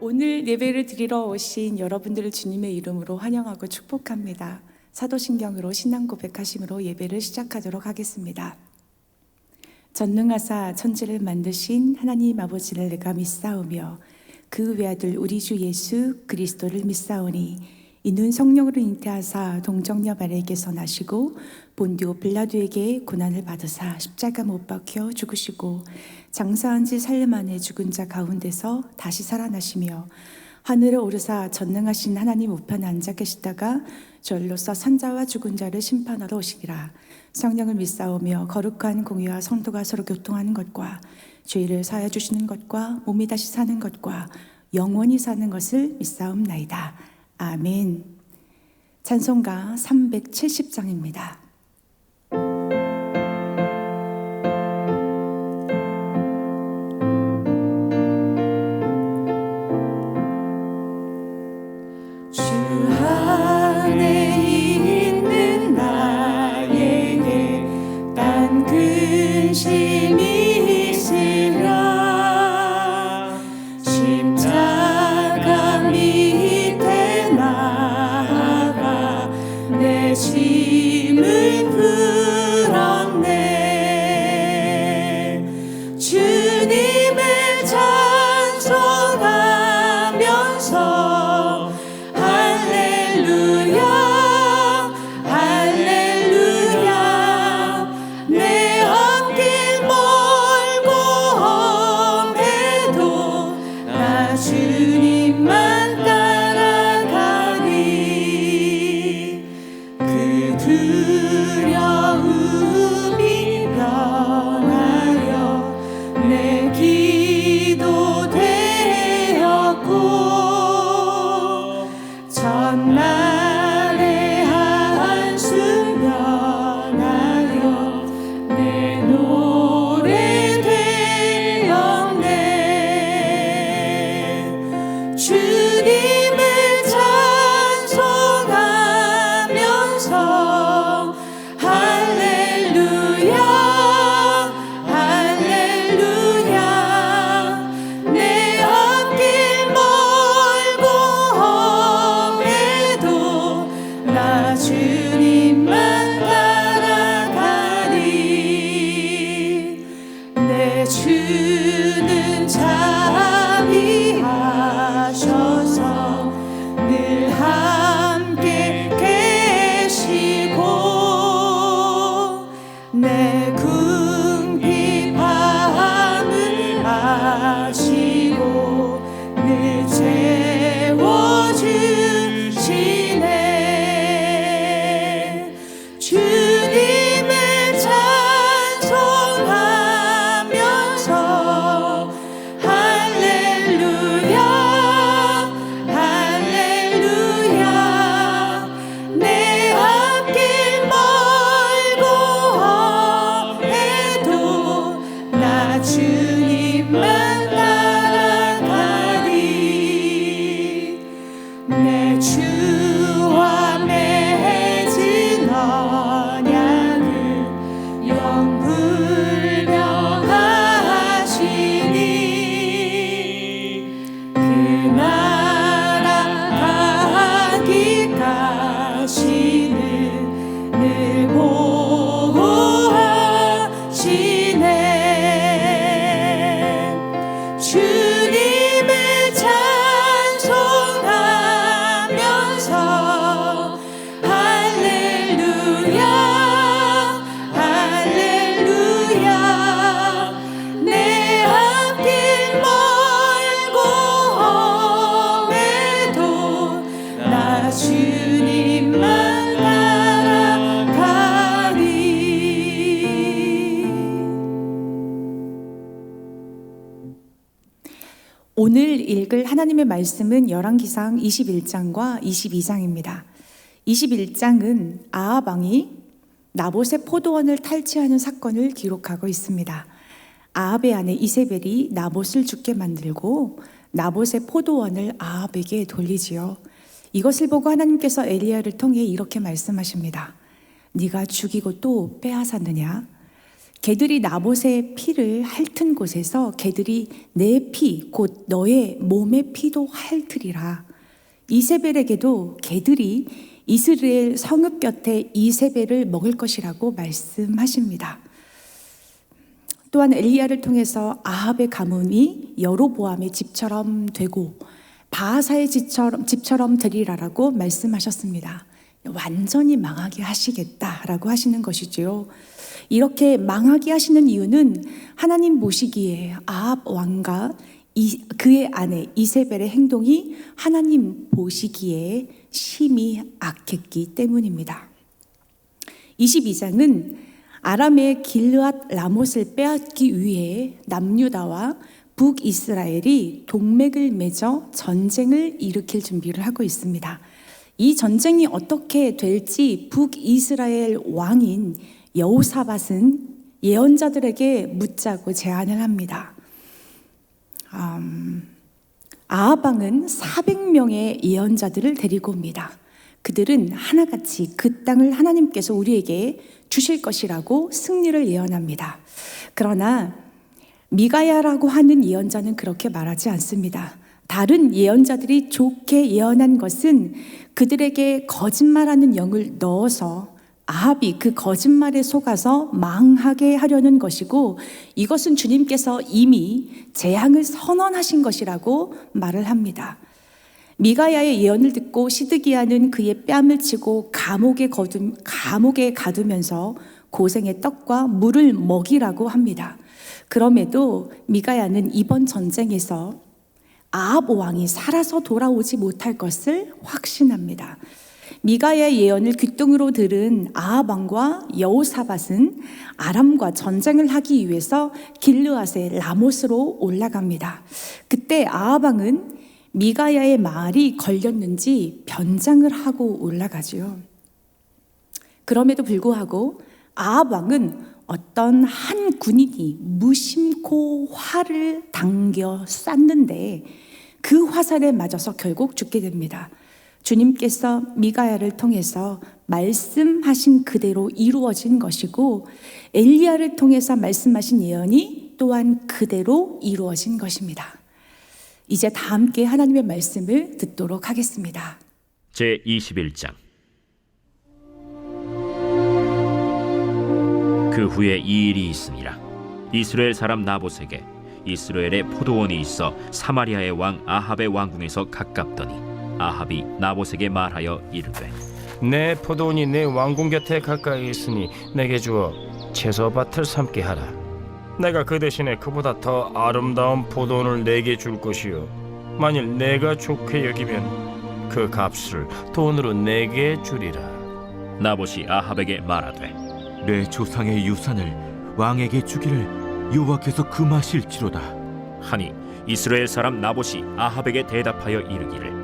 오늘 예배를 드리러 오신 여러분들을 주님의 이름으로 환영하고 축복합니다. 사도신경으로 신앙 고백하심으로 예배를 시작하도록 하겠습니다. 전능하사 천지를 만드신 하나님 아버지를 내가 믿사오며 그 외아들 우리 주 예수 그리스도를 믿사오니 이는 성령으로 잉태하사 동정녀 마리아에게서 나시고 본디오 빌라도에게 고난을 받으사 십자가 못 박혀 죽으시고 장사한 지 4일 만에 죽은 자 가운데서 다시 살아나시며 하늘에 오르사 전능하신 하나님 우편에 앉아 계시다가 저희로서 산자와 죽은 자를 심판하러 오시리라. 성령을 믿사오며 거룩한 공의와 성도가 서로 교통하는 것과 죄를 사하여 주시는 것과 몸이 다시 사는 것과 영원히 사는 것을 믿사옵나이다. 아멘. 찬송가 370장입니다. 오늘 읽을 하나님의 말씀은 열왕기상 21장과 22장입니다. 21장은 아합 왕이 나봇의 포도원을 탈취하는 사건을 기록하고 있습니다. 아합의 아내 이세벨이 나봇을 죽게 만들고 나봇의 포도원을 아합에게 돌리지요. 이것을 보고 하나님께서 엘리야를 통해 이렇게 말씀하십니다. 네가 죽이고 또 빼앗았느냐? 개들이 나봇의 피를 핥은 곳에서 개들이 내 피, 곧 너의 몸의 피도 핥으리라. 이세벨에게도 개들이 이스라엘 성읍 곁에 이세벨을 먹을 것이라고 말씀하십니다. 또한 엘리야를 통해서 아합의 가문이 여로보암의 집처럼 되고 바하사의 집처럼 되리라라고 말씀하셨습니다. 완전히 망하게 하시겠다라고 하시는 것이지요. 이렇게 망하게 하시는 이유는 하나님 보시기에 아합 왕과 그의 아내 이세벨의 행동이 하나님 보시기에 심히 악했기 때문입니다. 22장은 아람의 길르앗 라못을 빼앗기 위해 남유다와 북이스라엘이 동맹을 맺어 전쟁을 일으킬 준비를 하고 있습니다. 이 전쟁이 어떻게 될지 북이스라엘 왕인 여호사밧은 예언자들에게 묻자고 제안을 합니다. 아합 왕은 400명의 예언자들을 데리고 옵니다. 그들은 하나같이 그 땅을 하나님께서 우리에게 주실 것이라고 승리를 예언합니다. 그러나 미가야라고 하는 예언자는 그렇게 말하지 않습니다. 다른 예언자들이 좋게 예언한 것은 그들에게 거짓말하는 영을 넣어서 아합이 그 거짓말에 속아서 망하게 하려는 것이고, 이것은 주님께서 이미 재앙을 선언하신 것이라고 말을 합니다. 미가야의 예언을 듣고 시드기야는 그의 뺨을 치고 감옥에 가두면서 고생의 떡과 물을 먹이라고 합니다. 그럼에도 미가야는 이번 전쟁에서 아합 왕이 살아서 돌아오지 못할 것을 확신합니다. 미가야의 예언을 귓등으로 들은 아합 왕과 여호사밧은 아람과 전쟁을 하기 위해서 길르앗의 라못으로 올라갑니다. 그때 아합 왕은 미가야의 말이 걸렸는지 변장을 하고 올라가지요. 그럼에도 불구하고 아합 왕은 어떤 한 군인이 무심코 활을 당겨 쐈는데 그 화살에 맞아서 결국 죽게 됩니다. 주님께서 미가야를 통해서 말씀하신 그대로 이루어진 것이고, 엘리야를 통해서 말씀하신 예언이 또한 그대로 이루어진 것입니다. 이제 다 함께 하나님의 말씀을 듣도록 하겠습니다. 제21장. 그 후에 이 일이 있으니라. 이스라엘 사람 나봇에게 이스라엘의 포도원이 있어 사마리아의 왕 아합의 왕궁에서 가깝더니 아합이 나봇에게 말하여 이르되, 내 포도원이 내 왕궁 곁에 가까이 있으니 내게 주어 채소밭을 삼게 하라. 내가 그 대신에 그보다 더 아름다운 포도원을 내게 줄 것이요, 만일 내가 좋게 여기면 그 값을 돈으로 내게 주리라. 나봇이 아합에게 말하되, 내 조상의 유산을 왕에게 주기를 여호와께서 금하실지로다. 하니 이스라엘 사람 나봇이 아합에게 대답하여 이르기를,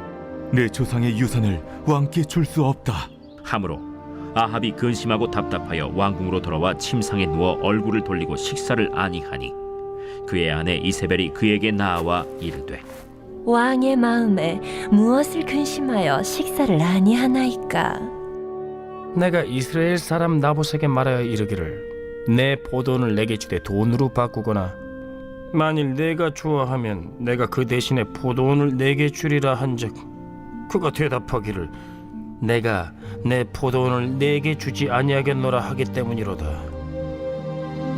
내 조상의 유산을 왕께 줄 수 없다. 하므로 아합이 근심하고 답답하여 왕궁으로 돌아와 침상에 누워 얼굴을 돌리고 식사를 아니하니 그의 아내 이세벨이 그에게 나아와 이르되, 왕의 마음에 무엇을 근심하여 식사를 아니하나이까? 내가 이스라엘 사람 나봇에게 말하여 이르기를, 내 포도원을 내게 주되 돈으로 바꾸거나 만일 내가 좋아하면 내가 그 대신에 포도원을 내게 주리라 한즉, 그가 대답하기를 내가 내 포도원을 내게 주지 아니하겠노라 하기 때문이로다.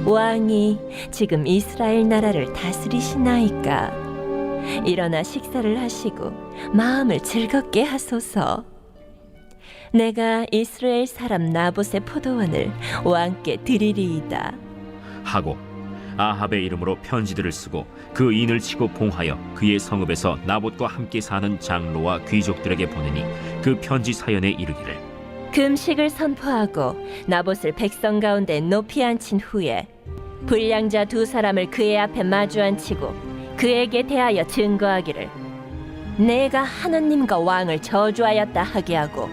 왕이 지금 이스라엘 나라를 다스리시나이까? 일어나 식사를 하시고 마음을 즐겁게 하소서. 내가 이스라엘 사람 나봇의 포도원을 왕께 드리리이다. 하고 아합의 이름으로 편지들을 쓰고 그 인을 치고 봉하여 그의 성읍에서 나봇과 함께 사는 장로와 귀족들에게 보내니 그 편지 사연에 이르기를, 금식을 선포하고 나봇을 백성 가운데 높이 앉힌 후에 불량자 2사람을 그의 앞에 마주 앉히고 그에게 대하여 증거하기를, 내가 하느님과 왕을 저주하였다 하게 하고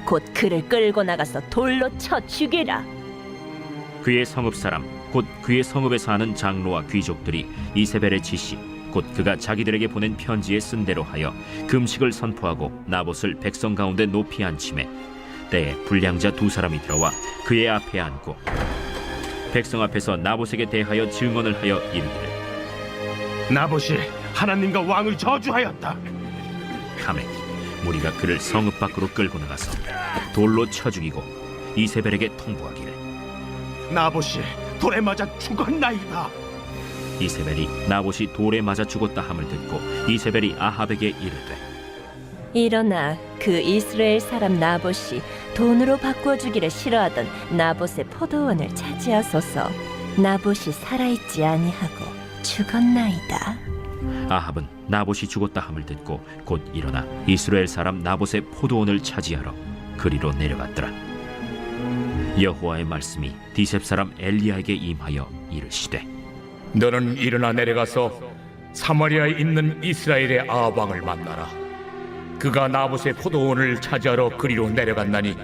곧 그를 끌고 나가서 돌로 쳐 죽이라. 그의 성읍 사람 곧 그의 성읍에 사는 장로와 귀족들이 이세벨의 지시 곧 그가 자기들에게 보낸 편지에 쓴 대로 하여 금식을 선포하고 나봇을 백성 가운데 높이 앉히매 때에 불량자 2사람이 들어와 그의 앞에 앉고 백성 앞에서 나봇에게 대하여 증언을 하여 이르기를 나봇이 하나님과 왕을 저주하였다. 하매 무리가 그를 성읍 밖으로 끌고 나가서 돌로 쳐 죽이고 이세벨에게 통보하기를 나봇이 돌에 맞아 죽었나이다. 이세벨이 나봇이 돌에 맞아 죽었다 함을 듣고 이세벨이 아합에게 이르되 일어나 그 이스라엘 사람 나봇이 돈으로 바꿔주기를 싫어하던 나봇의 포도원을 차지하소서. 나봇이 살아있지 아니하고 죽었나이다. 아합은 나봇이 죽었다 함을 듣고 곧 일어나 이스라엘 사람 나봇의 포도원을 차지하러 그리로 내려갔더라. 여호와의 말씀이 디셉 사람 엘리야에게 임하여 이르시되 너는 일어나 내려가서 사마리아에 있는 이스라엘의 아합 왕을 만나라. 그가 나봇의 포도원을 차지하러 그리로 내려갔나니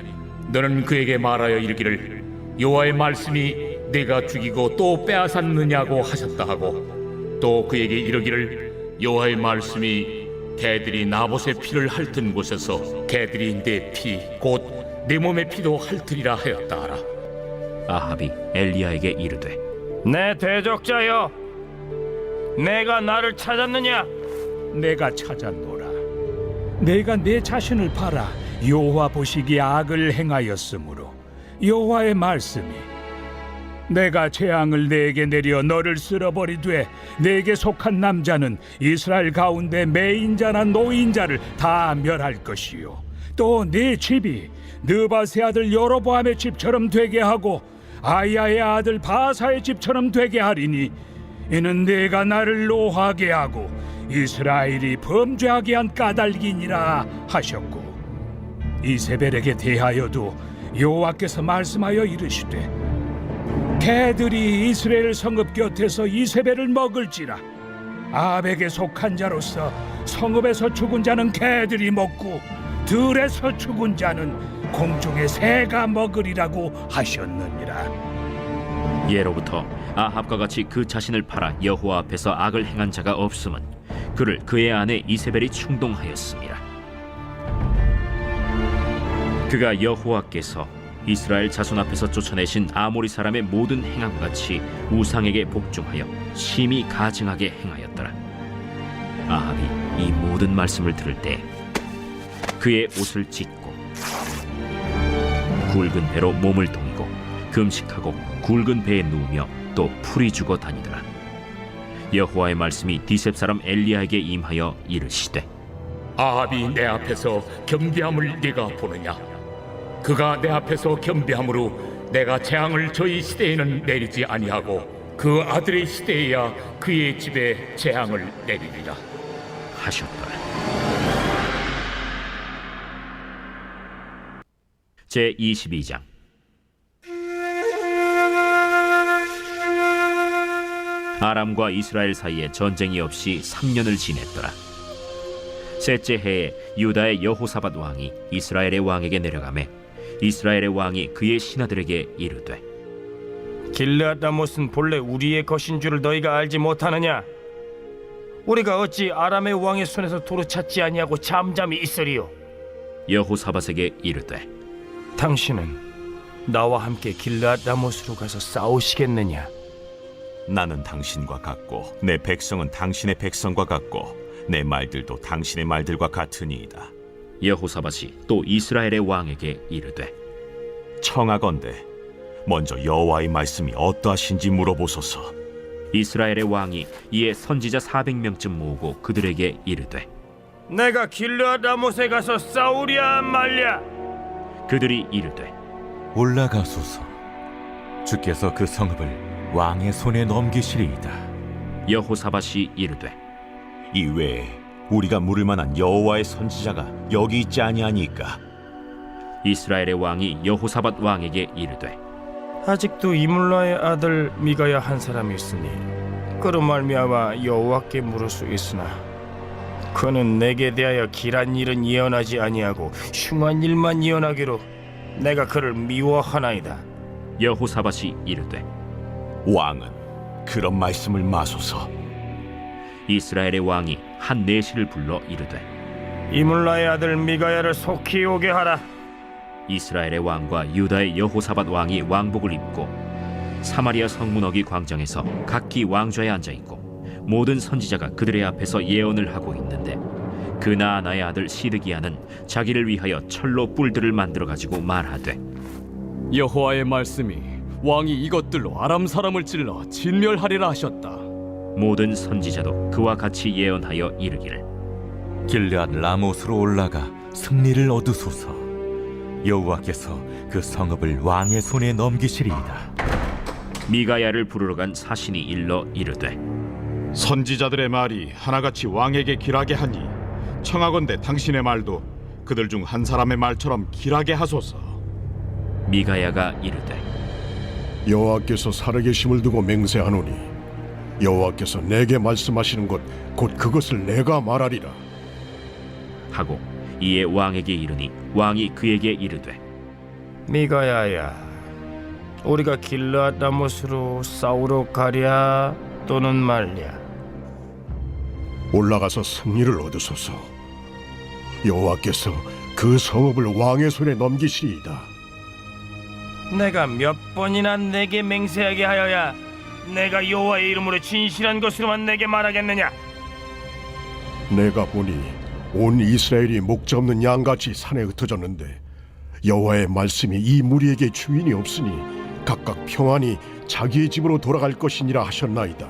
너는 그에게 말하여 이르기를 여호와의 말씀이 내가 죽이고 또 빼앗았느냐고 하셨다 하고 또 그에게 이르기를 여호와의 말씀이 개들이 나봇의 피를 핥은 곳에서 개들이 내 피 곧 내 몸의 피도 핥으리라 하였다 하라. 아합이 엘리야에게 이르되 내 대적자여, 내가 나를 찾았느냐? 내가 찾았노라. 내가 내 자신을 팔아 여호와 보시기에 악을 행하였으므로 여호와의 말씀이 내가 재앙을 내게 내려 너를 쓸어버리되 내게 속한 남자는 이스라엘 가운데 매인자나 노인자를 다 멸할 것이요 또 네 집이 느바세 아들 여로보암의 집처럼 되게 하고 아야의 아들 바사의 집처럼 되게 하리니 이는 내가 나를 노하게 하고 이스라엘이 범죄하게 한 까닭이니라 하셨고 이세벨에게 대하여도 여호와께서 말씀하여 이르시되 개들이 이스라엘 성읍 곁에서 이세벨을 먹을지라 아합에게 속한 자로서 성읍에서 죽은 자는 개들이 먹고 들에서 죽은 자는 공중의 새가 먹으리라고 하셨느니라. 예로부터 아합과 같이 그 자신을 팔아 여호와 앞에서 악을 행한 자가 없음은 그를 그의 아내 이세벨이 충동하였습니다. 그가 여호와께서 이스라엘 자손 앞에서 쫓아내신 아모리 사람의 모든 행함과 같이 우상에게 복종하여 심히 가증하게 행하였더라. 아합이 이 모든 말씀을 들을 때 그의 옷을 찢고 굵은 배로 몸을 동이고 금식하고 굵은 배에 누우며 또 풀이 죽어 다니더라. 여호와의 말씀이 디셉 사람 엘리야에게 임하여 이르시되 아합이 내 앞에서 겸비함을 네가 보느냐? 그가 내 앞에서 겸비함으로 내가 재앙을 저희 시대에는 내리지 아니하고 그 아들의 시대에야 그의 집에 재앙을 내리리라 하셨더라. 제22장 아람과 이스라엘 사이에 전쟁이 없이 3년을 지냈더라. 셋째 해에 유다의 여호사밧 왕이 이스라엘의 왕에게 내려가매 이스라엘의 왕이 그의 신하들에게 이르되 길르앗 라못은 본래 우리의 것인 줄을 너희가 알지 못하느냐? 우리가 어찌 아람의 왕의 손에서 도로 찾지 아니하고 잠잠히 있으리요? 여호사밧에게 이르되 당신은 나와 함께 길르앗 라못으로 가서 싸우시겠느냐? 나는 당신과 같고 내 백성은 당신의 백성과 같고 내 말들도 당신의 말들과 같으니이다. 여호사밧이 또 이스라엘의 왕에게 이르되 청하건대 먼저 여호와의 말씀이 어떠하신지 물어보소서. 이스라엘의 왕이 이에 선지자 400명쯤 모으고 그들에게 이르되 내가 길르앗 라못에 가서 싸우랴 말랴? 그들이 이르되 올라가소서. 주께서 그 성읍을 왕의 손에 넘기시리이다. 여호사밧이 이르되 이외에 우리가 물을 만한 여호와의 선지자가 여기 있지 아니하니까. 이스라엘의 왕이 여호사밧 왕에게 이르되 아직도 이물라의 아들 미가야 한 사람이 있으니 그로 말미암아 여호와께 물을 수 있으나 그는 내게 대하여 길한 일은 예언하지 아니하고 흉한 일만 예언하기로 내가 그를 미워하나이다. 여호사밧이 이르되 왕은 그런 말씀을 마소서. 이스라엘의 왕이 한 내시를 불러 이르되 이물라의 아들 미가야를 속히 오게 하라. 이스라엘의 왕과 유다의 여호사밧 왕이 왕복을 입고 사마리아 성문어기 광장에서 각기 왕좌에 앉아 있고 모든 선지자가 그들의 앞에서 예언을 하고 있는데 그 나아나의 아들 시드기야는 자기를 위하여 철로 뿔들을 만들어 가지고 말하되 여호와의 말씀이 왕이 이것들로 아람 사람을 찔러 진멸하리라 하셨다. 모든 선지자도 그와 같이 예언하여 이르기를 길르앗 라못으로 올라가 승리를 얻으소서. 여호와께서 그 성읍을 왕의 손에 넘기시리이다. 미가야를 부르러 간 사신이 일러 이르되 선지자들의 말이 하나같이 왕에게 길하게 하니 청하건대 당신의 말도 그들 중 한 사람의 말처럼 길하게 하소서. 미가야가 이르되 여호와께서 살아계심을 두고 맹세하노니 여호와께서 내게 말씀하시는 것 곧 그것을 내가 말하리라. 하고 이에 왕에게 이르니 왕이 그에게 이르되 미가야야, 우리가 길르앗 라못으로 싸우러 가랴 또는 말랴? 올라가서 승리를 얻으소서. 여호와께서 그 성읍을 왕의 손에 넘기시리이다. 내가 몇 번이나 내게 맹세하게 하여야 내가 여호와의 이름으로 진실한 것으로만 내게 말하겠느냐? 내가 보니 온 이스라엘이 목자 없는 양같이 산에 흩어졌는데 여호와의 말씀이 이 무리에게 주인이 없으니 각각 평안히 자기의 집으로 돌아갈 것이니라 하셨나이다.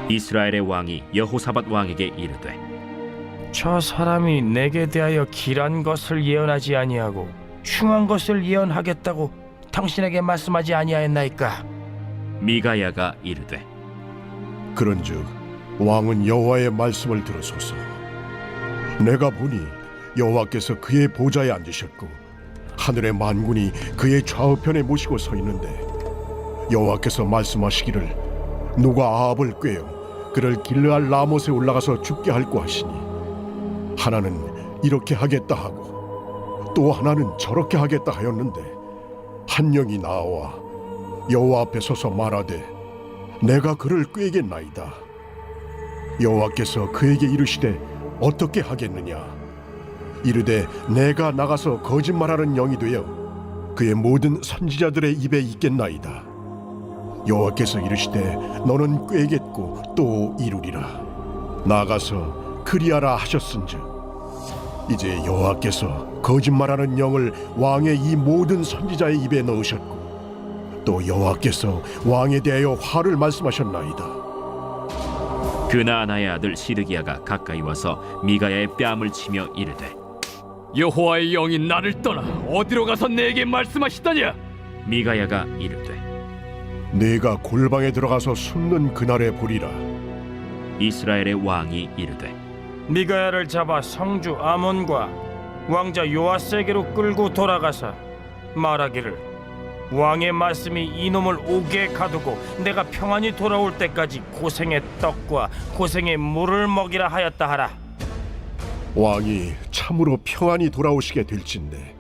이스라엘의 왕이 여호사밧 왕에게 이르되 저 사람이 내게 대하여 길한 것을 예언하지 아니하고 흉한 것을 예언하겠다고 당신에게 말씀하지 아니하였나이까? 미가야가 이르되 그런즉 왕은 여호와의 말씀을 들으소서. 내가 보니 여호와께서 그의 보좌에 앉으셨고 하늘의 만군이 그의 좌우편에 모시고 서 있는데 여호와께서 말씀하시기를 누가 아합을 꾀어 그를 길르앗 라못에 올라가서 죽게 할고 하시니 하나는 이렇게 하겠다 하고 또 하나는 저렇게 하겠다 하였는데 한 영이 나와 여호와 앞에 서서 말하되 내가 그를 꾀겠나이다. 여호와께서 그에게 이르시되 어떻게 하겠느냐? 이르되 내가 나가서 거짓말하는 영이 되어 그의 모든 선지자들의 입에 있겠나이다. 여호와께서 이르시되 너는 꾀겠고 또 이루리라. 나가서 그리하라 하셨은즉 이제 여호와께서 거짓말하는 영을 왕의 이 모든 선지자의 입에 넣으셨고 또 여호와께서 왕에 대하여 화를 말씀하셨나이다. 그 나아나의 아들 시드기야가 가까이 와서 미가야의 뺨을 치며 이르되 여호와의 영이 나를 떠나 어디로 가서 내게 말씀하시더냐? 미가야가 이르되 내가 골방에 들어가서 숨는 그날에 보리라. 이스라엘의 왕이 이르되 미가야를 잡아 성주 아몬과 왕자 요아스에게로 끌고 돌아가서 말하기를 왕의 말씀이 이놈을 옥에 가두고 내가 평안히 돌아올 때까지 고생의 떡과 고생의 물을 먹이라 하였다 하라. 왕이 참으로 평안히 돌아오시게 될진데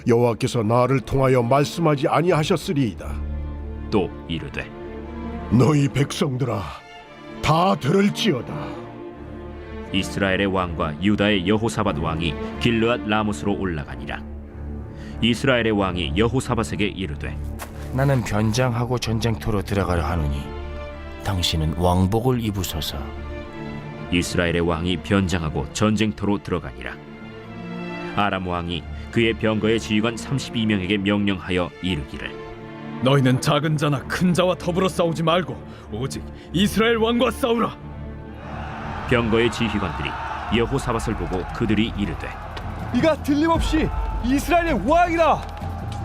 여호와께서 나를 통하여 말씀하지 아니하셨으리이다. 또 이르되 너희 백성들아 다 들을지어다. 이스라엘의 왕과 유다의 여호사밧 왕이 길르앗 라못으로 올라가니라. 이스라엘의 왕이 여호사밧에게 이르되 나는 변장하고 전쟁터로 들어가려 하노니 당신은 왕복을 입으소서. 이스라엘의 왕이 변장하고 전쟁터로 들어가니라. 아람 왕이 그의 병거의 지휘관 32명에게 명령하여 이르기를 너희는 작은 자나 큰 자와 더불어 싸우지 말고 오직 이스라엘 왕과 싸우라. 병거의 지휘관들이 여호사밧을 보고 그들이 이르되 이가 틀림없이 이스라엘의 왕이라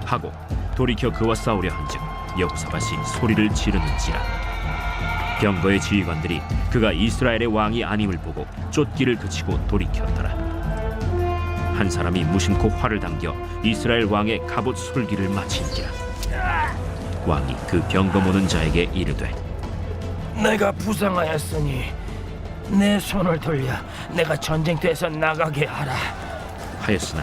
하고 돌이켜 그와 싸우려 한즉 여호사밧이 소리를 지르는지라. 병거의 지휘관들이 그가 이스라엘의 왕이 아님을 보고 쫓기를 그치고 돌이켰더라. 한 사람이 무심코 활을 당겨 이스라엘 왕의 갑옷 솔기를 마친지라. 왕이 그 병거 모는 자에게 이르되 내가 부상하였으니 내 손을 돌려 내가 전쟁터에서 나가게 하라 하였으나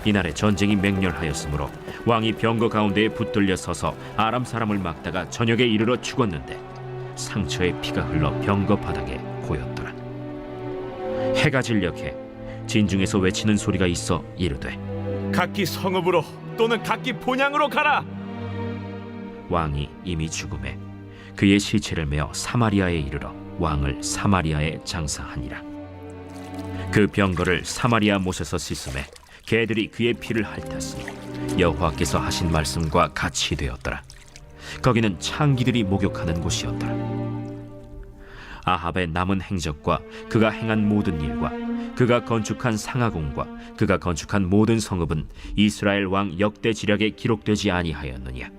이날에 전쟁이 맹렬하였으므로 왕이 병거 가운데에 붙들려 서서 아람 사람을 막다가 저녁에 이르러 죽었는데 상처에 피가 흘러 병거 바닥에 고였더라. 해가 진녘에 진중에서 외치는 소리가 있어 이르되 각기 성읍으로 또는 각기 본향으로 가라. 왕이 이미 죽음에 그의 시체를 메어 사마리아에 이르러 왕을 사마리아에 장사하니라. 그 병거를 사마리아 못에서 씻음에 개들이 그의 피를 핥았으니 여호와께서 하신 말씀과 같이 되었더라. 거기는 창기들이 목욕하는 곳이었더라. 아합의 남은 행적과 그가 행한 모든 일과 그가 건축한 상하궁과 그가 건축한 모든 성읍은 이스라엘 왕 역대 지략에 기록되지 아니하였느냐.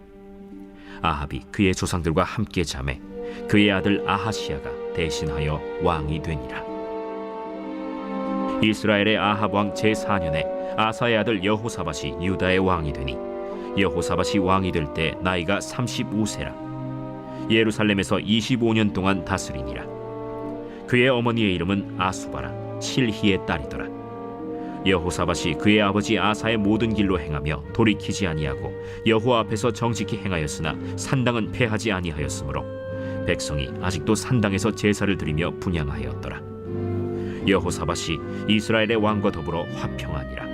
아합이 그의 조상들과 함께 잠에 그의 아들 아하시야가 대신하여 왕이 되니라. 이스라엘의 아합 왕 제4년에 아사의 아들 여호사밧이 유다의 왕이 되니 여호사밧이 왕이 될 때 나이가 35세라. 예루살렘에서 25년 동안 다스리니라. 그의 어머니의 이름은 아수바라 실히의 딸이더라. 여호사밧이 그의 아버지 아사의 모든 길로 행하며 돌이키지 아니하고 여호와 앞에서 정직히 행하였으나 산당은 패하지 아니하였으므로 백성이 아직도 산당에서 제사를 드리며 분향하였더라. 여호사밧이 이스라엘의 왕과 더불어 화평하니라.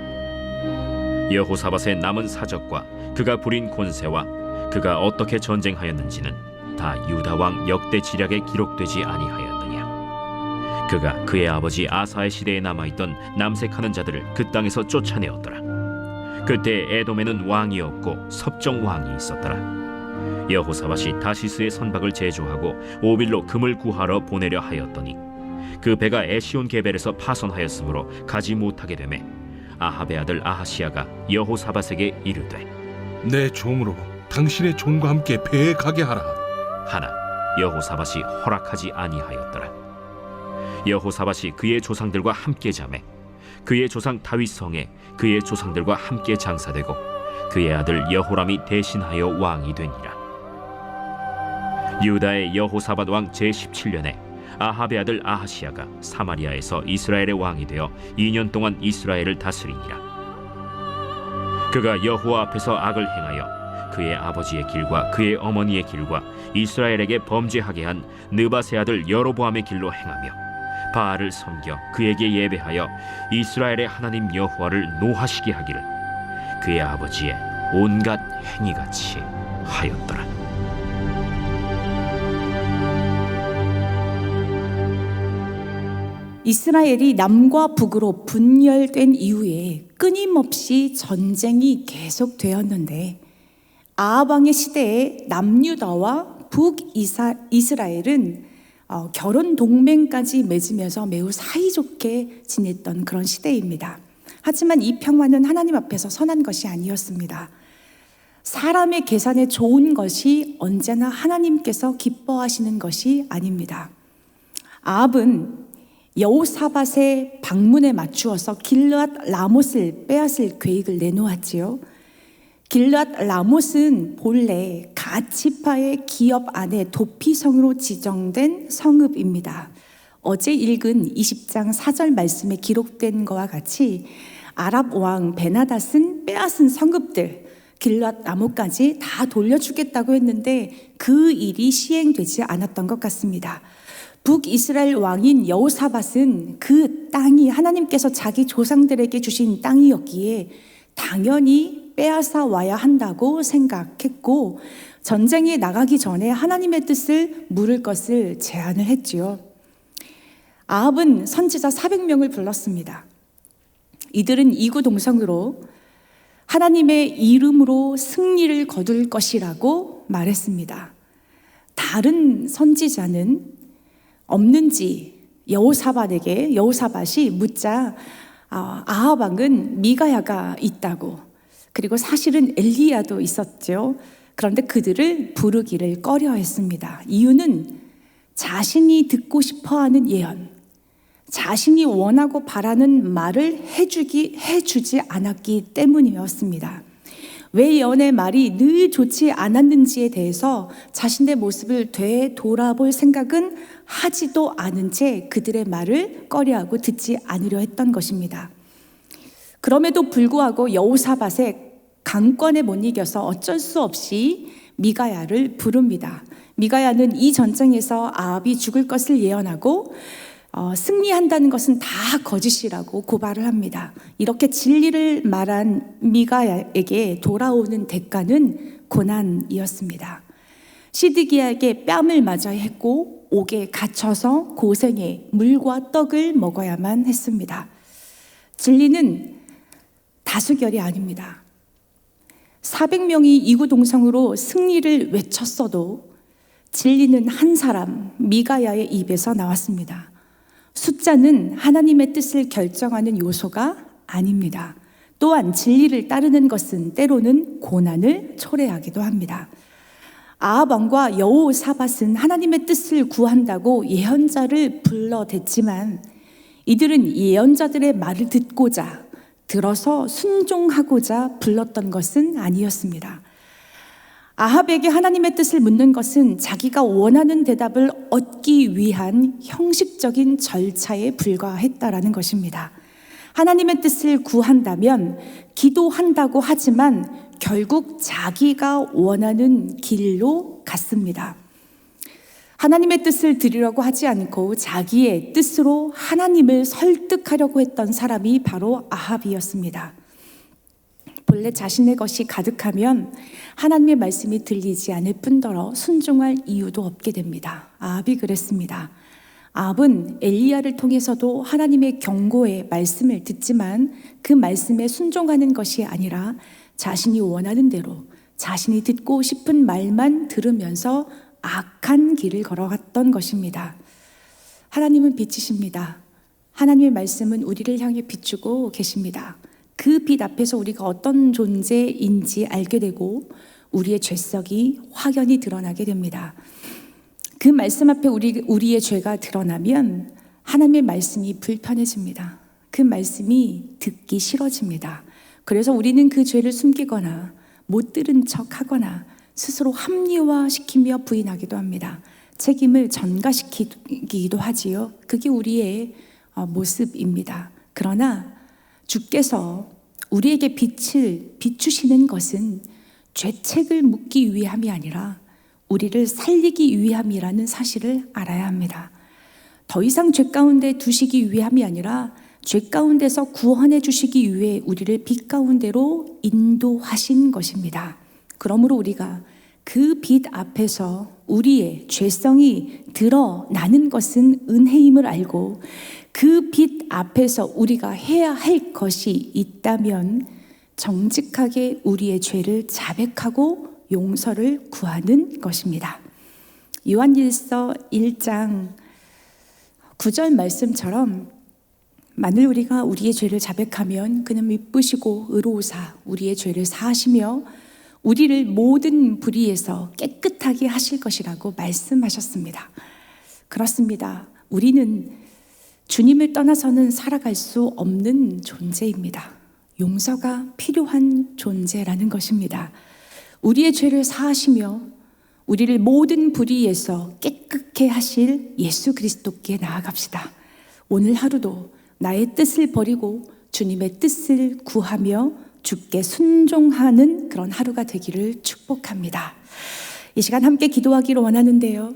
여호사밧의 남은 사적과 그가 부린 권세와 그가 어떻게 전쟁하였는지는 다 유다 왕 역대 지략에 기록되지 아니하였느냐. 그가 그의 아버지 아사의 시대에 남아있던 남색하는 자들을 그 땅에서 쫓아내었더라. 그때 에돔에는 왕이 없고 섭정 왕이 있었더라. 여호사밧이 다시스의 선박을 제조하고 오빌로 금을 구하러 보내려 하였더니 그 배가 에시온 게벨에서 파손하였으므로 가지 못하게 되매 아합의 아들 아하시야가 여호사밧에게 이르되 내 종으로 당신의 종과 함께 배에 가게 하라 하나 여호사밧이 허락하지 아니하였더라. 여호사밧이 그의 조상들과 함께 잠에 그의 조상 다윗 성에 그의 조상들과 함께 장사되고 그의 아들 여호람이 대신하여 왕이 되니라. 유다의 여호사밧 왕 제17년에 아합의 아들 아하시야가 사마리아에서 이스라엘의 왕이 되어 2년 동안 이스라엘을 다스리니라. 그가 여호와 앞에서 악을 행하여 그의 아버지의 길과 그의 어머니의 길과 이스라엘에게 범죄하게 한 느밧의 아들 여로보암의 길로 행하며 바알을 섬겨 그에게 예배하여 이스라엘의 하나님 여호와를 노하시게 하기를 그의 아버지의 온갖 행위같이 하였더라. 이스라엘이 남과 북으로 분열된 이후에 끊임없이 전쟁이 계속되었는데 아합 왕의 시대에 남유다와 북이스라엘은 결혼 동맹까지 맺으면서 매우 사이좋게 지냈던 그런 시대입니다. 하지만 이 평화는 하나님 앞에서 선한 것이 아니었습니다. 사람의 계산에 좋은 것이 언제나 하나님께서 기뻐하시는 것이 아닙니다. 아합은 여호사밧의 방문에 맞추어서 길르앗 라못을 빼앗을 계획을 내놓았지요. 길르앗 라못은 본래 갓 지파의 기업 안에 도피성으로 지정된 성읍입니다. 어제 읽은 20장 4절 말씀에 기록된 것과 같이 아랍 왕 베나닷은 빼앗은 성읍들 길르앗 라못까지 다 돌려주겠다고 했는데 그 일이 시행되지 않았던 것 같습니다. 북이스라엘 왕인 여호사밧은 그 땅이 하나님께서 자기 조상들에게 주신 땅이었기에 당연히 빼앗아 와야 한다고 생각했고 전쟁에 나가기 전에 하나님의 뜻을 물을 것을 제안을 했지요. 아합은 선지자 400명을 불렀습니다. 이들은 이구동성으로 하나님의 이름으로 승리를 거둘 것이라고 말했습니다. 다른 선지자는 없는지 여호사밧이 묻자 아합 왕은 미가야가 있다고, 그리고 사실은 엘리야도 있었죠. 그런데 그들을 부르기를 꺼려했습니다. 이유는 자신이 듣고 싶어하는 예언, 자신이 원하고 바라는 말을 해주지 않았기 때문이었습니다. 왜 예언의 말이 늘 좋지 않았는지에 대해서 자신의 모습을 되돌아볼 생각은 하지도 않은 채 그들의 말을 꺼려하고 듣지 않으려 했던 것입니다. 그럼에도 불구하고 여호사밧의 강권에 못 이겨서 어쩔 수 없이 미가야를 부릅니다. 미가야는 이 전쟁에서 아합이 죽을 것을 예언하고 승리한다는 것은 다 거짓이라고 고발을 합니다. 이렇게 진리를 말한 미가에게 돌아오는 대가는 고난이었습니다. 시드기야에게 뺨을 맞아야 했고 옥에 갇혀서 고생해 물과 떡을 먹어야만 했습니다. 진리는 다수결이 아닙니다. 400명이 이구동성으로 승리를 외쳤어도 진리는 한 사람 미가야의 입에서 나왔습니다. 숫자는 하나님의 뜻을 결정하는 요소가 아닙니다. 또한 진리를 따르는 것은 때로는 고난을 초래하기도 합니다. 아합 왕과 여호사밧은 하나님의 뜻을 구한다고 예언자를 불러댔지만 이들은 예언자들의 말을 듣고자 들어서 순종하고자 불렀던 것은 아니었습니다. 아합에게 하나님의 뜻을 묻는 것은 자기가 원하는 대답을 얻기 위한 형식적인 절차에 불과했다라는 것입니다. 하나님의 뜻을 구한다면 기도한다고 하지만 결국 자기가 원하는 길로 갔습니다. 하나님의 뜻을 드리려고 하지 않고 자기의 뜻으로 하나님을 설득하려고 했던 사람이 바로 아합이었습니다. 본래 자신의 것이 가득하면 하나님의 말씀이 들리지 않을 뿐더러 순종할 이유도 없게 됩니다. 아합이 그랬습니다. 아합은 엘리야를 통해서도 하나님의 경고의 말씀을 듣지만 그 말씀에 순종하는 것이 아니라 자신이 원하는 대로 자신이 듣고 싶은 말만 들으면서 악한 길을 걸어갔던 것입니다. 하나님은 빛이십니다. 하나님의 말씀은 우리를 향해 비추고 계십니다. 그 빛 앞에서 우리가 어떤 존재인지 알게 되고 우리의 죄성이 확연히 드러나게 됩니다. 그 말씀 앞에 우리의 죄가 드러나면 하나님의 말씀이 불편해집니다. 그 말씀이 듣기 싫어집니다. 그래서 우리는 그 죄를 숨기거나 못 들은 척하거나 스스로 합리화시키며 부인하기도 합니다. 책임을 전가시키기도 하지요. 그게 우리의 모습입니다. 그러나 주께서 우리에게 빛을 비추시는 것은 죄책을 묻기 위함이 아니라 우리를 살리기 위함이라는 사실을 알아야 합니다. 더 이상 죄 가운데 두시기 위함이 아니라 죄 가운데서 구원해 주시기 위해 우리를 빛 가운데로 인도하신 것입니다. 그러므로 우리가 그 빛 앞에서 우리의 죄성이 드러나는 것은 은혜임을 알고 그 빛 앞에서 우리가 해야 할 것이 있다면 정직하게 우리의 죄를 자백하고 용서를 구하는 것입니다. 요한일서 1장 9절 말씀처럼 만일 우리가 우리의 죄를 자백하면 그는 미쁘시고 의로우사 우리의 죄를 사하시며 우리를 모든 불의에서 깨끗하게 하실 것이라고 말씀하셨습니다. 그렇습니다. 우리는 주님을 떠나서는 살아갈 수 없는 존재입니다. 용서가 필요한 존재라는 것입니다. 우리의 죄를 사하시며 우리를 모든 불의에서 깨끗게 하실 예수 그리스도께 나아갑시다. 오늘 하루도 나의 뜻을 버리고 주님의 뜻을 구하며 주께 순종하는 그런 하루가 되기를 축복합니다. 이 시간 함께 기도하기를 원하는데요.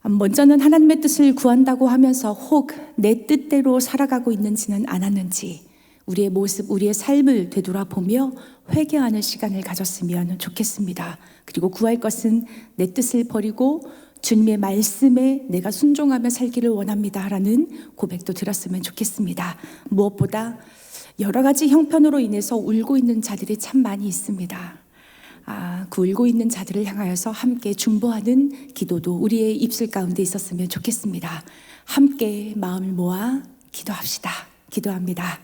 먼저는 하나님의 뜻을 구한다고 하면서 혹 내 뜻대로 살아가고 있는지는 않았는지 우리의 모습, 우리의 삶을 되돌아보며 회개하는 시간을 가졌으면 좋겠습니다. 그리고 구할 것은 내 뜻을 버리고 주님의 말씀에 내가 순종하며 살기를 원합니다라는 고백도 드렸으면 좋겠습니다. 무엇보다 여러 가지 형편으로 인해서 울고 있는 자들이 참 많이 있습니다. 그 울고 있는 자들을 향하여서 함께 중보하는 기도도 우리의 입술 가운데 있었으면 좋겠습니다. 함께 마음을 모아 기도합시다. 기도합니다.